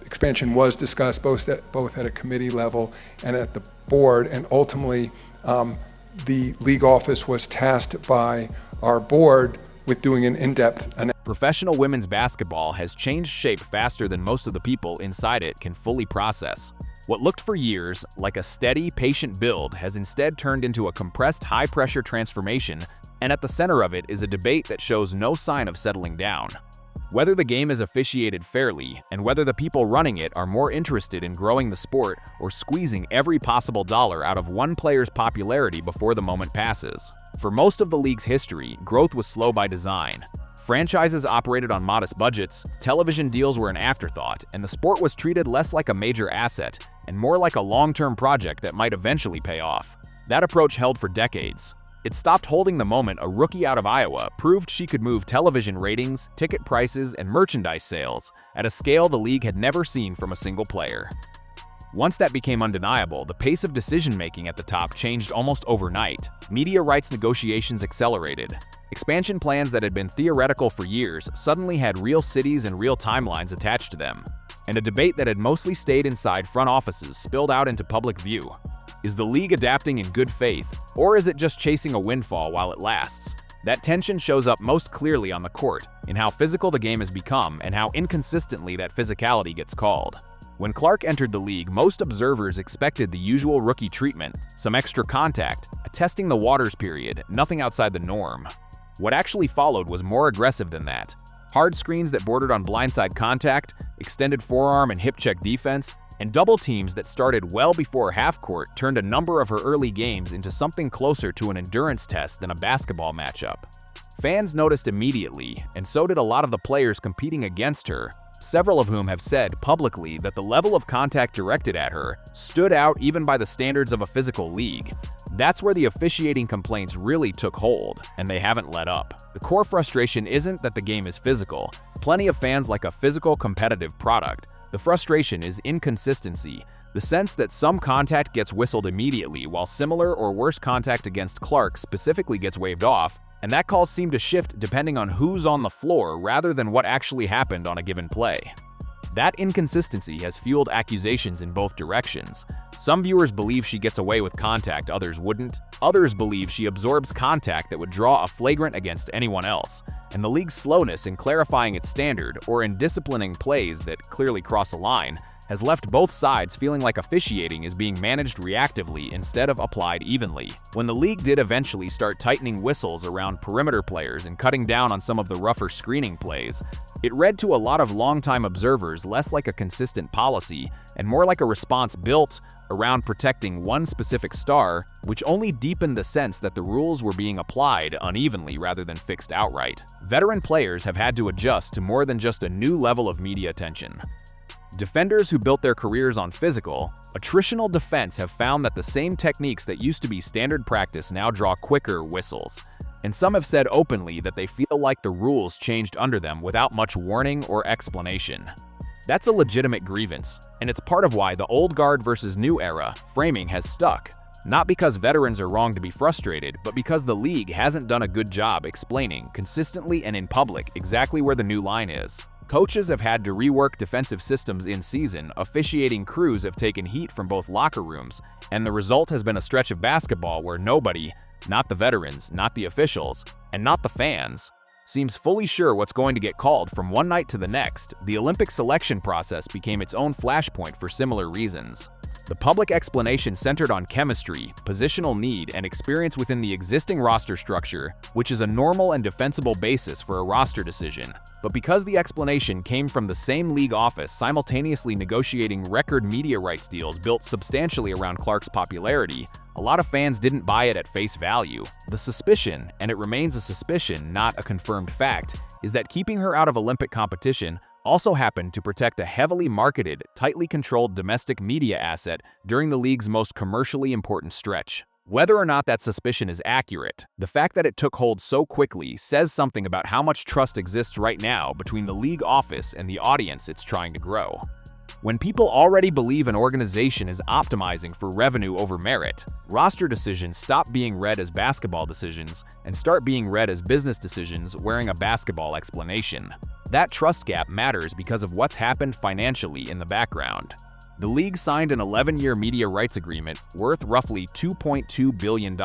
expansion was discussed both at a committee level and at the board, and ultimately the league office was tasked by our board with doing an in-depth analysis. Professional women's basketball has changed shape faster than most of the people inside it can fully process. What looked for years like a steady, patient build has instead turned into a compressed, high-pressure transformation, and at the center of it is a debate that shows no sign of settling down. Whether the game is officiated fairly, and whether the people running it are more interested in growing the sport or squeezing every possible dollar out of one player's popularity before the moment passes. For most of the league's history, growth was slow by design. Franchises operated on modest budgets, television deals were an afterthought, and the sport was treated less like a major asset and more like a long-term project that might eventually pay off. That approach held for decades. It stopped holding the moment a rookie out of Iowa proved she could move television ratings, ticket prices, and merchandise sales at a scale the league had never seen from a single player. Once that became undeniable, the pace of decision-making at the top changed almost overnight. Media rights negotiations accelerated. Expansion plans that had been theoretical for years suddenly had real cities and real timelines attached to them. And a debate that had mostly stayed inside front offices spilled out into public view. Is the league adapting in good faith, or is it just chasing a windfall while it lasts? That tension shows up most clearly on the court, in how physical the game has become and how inconsistently that physicality gets called. When Clark entered the league, most observers expected the usual rookie treatment, some extra contact, a testing the waters period, nothing outside the norm. What actually followed was more aggressive than that. Hard screens that bordered on blindside contact, extended forearm and hip check defense, and double teams that started well before half-court turned a number of her early games into something closer to an endurance test than a basketball matchup. Fans noticed immediately, and so did a lot of the players competing against her, several of whom have said publicly that the level of contact directed at her stood out even by the standards of a physical league. That's where the officiating complaints really took hold, and they haven't let up. The core frustration isn't that the game is physical. Plenty of fans like a physical, competitive product. The frustration is inconsistency, the sense that some contact gets whistled immediately while similar or worse contact against Clark specifically gets waved off, and that calls seem to shift depending on who's on the floor rather than what actually happened on a given play. That inconsistency has fueled accusations in both directions. Some viewers believe she gets away with contact others wouldn't. Others believe she absorbs contact that would draw a flagrant against anyone else. And the league's slowness in clarifying its standard or in disciplining plays that clearly cross a line has left both sides feeling like officiating is being managed reactively instead of applied evenly. When the league did eventually start tightening whistles around perimeter players and cutting down on some of the rougher screening plays, it read to a lot of longtime observers less like a consistent policy and more like a response built around protecting one specific star, which only deepened the sense that the rules were being applied unevenly rather than fixed outright. Veteran players have had to adjust to more than just a new level of media attention. Defenders who built their careers on physical, attritional defense have found that the same techniques that used to be standard practice now draw quicker whistles. And some have said openly that they feel like the rules changed under them without much warning or explanation. That's a legitimate grievance, and it's part of why the old guard versus new era framing has stuck. Not because veterans are wrong to be frustrated, but because the league hasn't done a good job explaining, consistently and in public, exactly where the new line is. Coaches have had to rework defensive systems in season, officiating crews have taken heat from both locker rooms, and the result has been a stretch of basketball where nobody, not the veterans, not the officials, and not the fans, seems fully sure what's going to get called from one night to the next. The Olympic selection process became its own flashpoint for similar reasons. The public explanation centered on chemistry, positional need, and experience within the existing roster structure, which is a normal and defensible basis for a roster decision. But because the explanation came from the same league office simultaneously negotiating record media rights deals built substantially around Clark's popularity, a lot of fans didn't buy it at face value. The suspicion, and it remains a suspicion, not a confirmed fact, is that keeping her out of Olympic competition also happened to protect a heavily marketed, tightly controlled domestic media asset during the league's most commercially important stretch. Whether or not that suspicion is accurate, the fact that it took hold so quickly says something about how much trust exists right now between the league office and the audience it's trying to grow. When people already believe an organization is optimizing for revenue over merit, roster decisions stop being read as basketball decisions and start being read as business decisions wearing a basketball explanation. That trust gap matters because of what's happened financially in the background. The league signed an 11-year media rights agreement worth roughly $2.2 billion,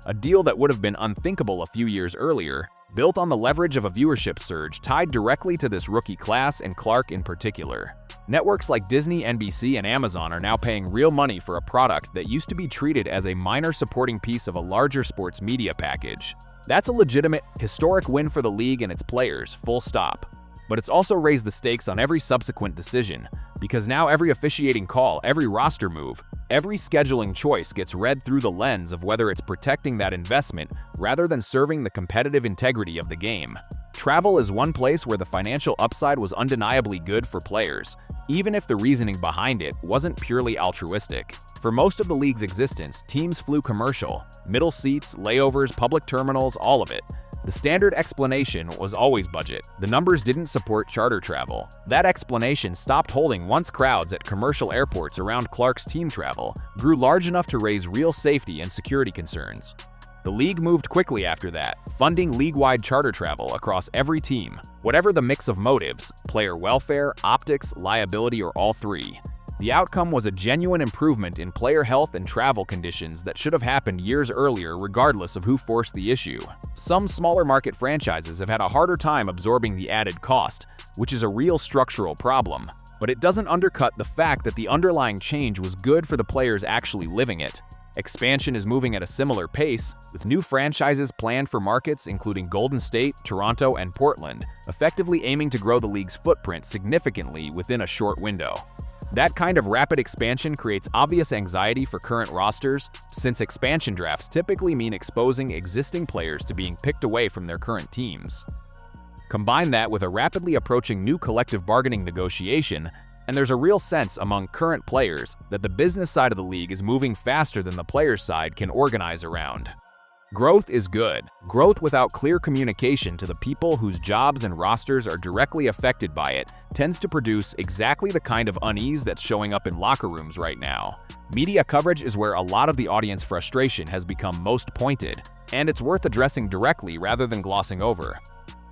a deal that would have been unthinkable a few years earlier, built on the leverage of a viewership surge tied directly to this rookie class and Clark in particular. Networks like Disney, NBC, and Amazon are now paying real money for a product that used to be treated as a minor supporting piece of a larger sports media package. That's a legitimate, historic win for the league and its players, full stop. But it's also raised the stakes on every subsequent decision, because now every officiating call, every roster move, every scheduling choice gets read through the lens of whether it's protecting that investment rather than serving the competitive integrity of the game. Travel is one place where the financial upside was undeniably good for players, even if the reasoning behind it wasn't purely altruistic. For most of the league's existence, teams flew commercial, middle seats, layovers, public terminals, all of it. The standard explanation was always budget. The numbers didn't support charter travel. That explanation stopped holding once crowds at commercial airports around Clark's team travel grew large enough to raise real safety and security concerns. The league moved quickly after that, funding league-wide charter travel across every team, whatever the mix of motives, player welfare, optics, liability, or all three. The outcome was a genuine improvement in player health and travel conditions that should have happened years earlier regardless of who forced the issue. Some smaller market franchises have had a harder time absorbing the added cost, which is a real structural problem, but it doesn't undercut the fact that the underlying change was good for the players actually living it. Expansion is moving at a similar pace, with new franchises planned for markets including Golden State, Toronto, and Portland, effectively aiming to grow the league's footprint significantly within a short window. That kind of rapid expansion creates obvious anxiety for current rosters, since expansion drafts typically mean exposing existing players to being picked away from their current teams. Combine that with a rapidly approaching new collective bargaining negotiation, and there's a real sense among current players that the business side of the league is moving faster than the players' side can organize around. Growth is good. Growth without clear communication to the people whose jobs and rosters are directly affected by it tends to produce exactly the kind of unease that's showing up in locker rooms right now. Media coverage is where a lot of the audience frustration has become most pointed, and it's worth addressing directly rather than glossing over.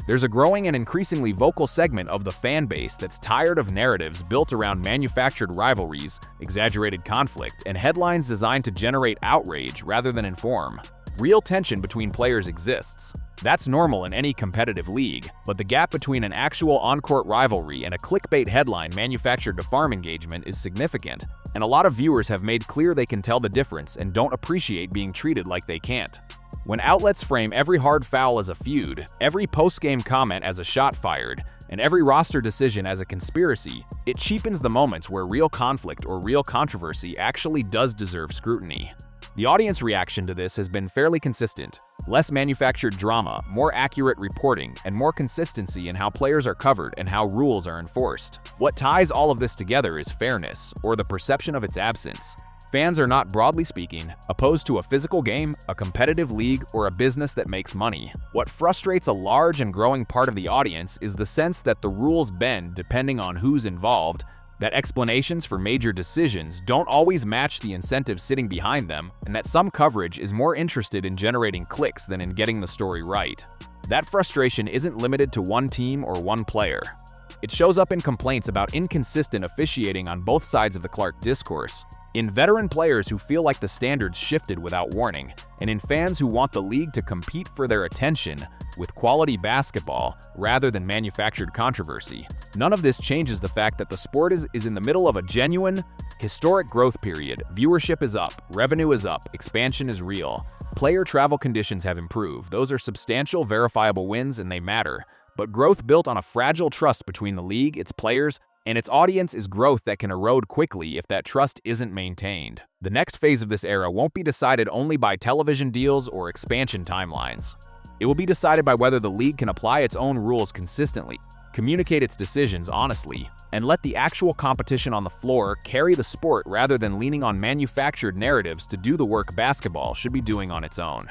There's a growing and increasingly vocal segment of the fan base that's tired of narratives built around manufactured rivalries, exaggerated conflict, and headlines designed to generate outrage rather than inform. Real tension between players exists. That's normal in any competitive league, but the gap between an actual on-court rivalry and a clickbait headline manufactured to farm engagement is significant, and a lot of viewers have made clear they can tell the difference and don't appreciate being treated like they can't. When outlets frame every hard foul as a feud, every post-game comment as a shot fired, and every roster decision as a conspiracy, it cheapens the moments where real conflict or real controversy actually does deserve scrutiny. The audience reaction to this has been fairly consistent. Less manufactured drama, more accurate reporting, and more consistency in how players are covered and how rules are enforced. What ties all of this together is fairness, or the perception of its absence. Fans are not, broadly speaking, opposed to a physical game, a competitive league, or a business that makes money. What frustrates a large and growing part of the audience is the sense that the rules bend depending on who's involved, that explanations for major decisions don't always match the incentives sitting behind them, and that some coverage is more interested in generating clicks than in getting the story right. That frustration isn't limited to one team or one player. It shows up in complaints about inconsistent officiating on both sides of the Clark discourse, in veteran players who feel like the standards shifted without warning, and in fans who want the league to compete for their attention with quality basketball rather than manufactured controversy. None of this changes the fact that the sport is in the middle of a genuine, historic growth period. Viewership is up, revenue is up, expansion is real. Player travel conditions have improved. Those are substantial, verifiable wins, and they matter. But growth built on a fragile trust between the league, its players, and its audience is growth that can erode quickly if that trust isn't maintained. The next phase of this era won't be decided only by television deals or expansion timelines. It will be decided by whether the league can apply its own rules consistently, communicate its decisions honestly, and let the actual competition on the floor carry the sport rather than leaning on manufactured narratives to do the work basketball should be doing on its own.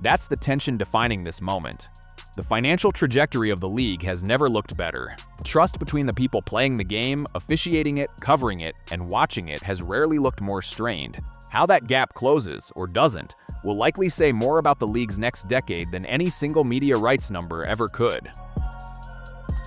That's the tension defining this moment. The financial trajectory of the league has never looked better. Trust between the people playing the game, officiating it, covering it, and watching it has rarely looked more strained. How that gap closes, or doesn't, will likely say more about the league's next decade than any single media rights number ever could.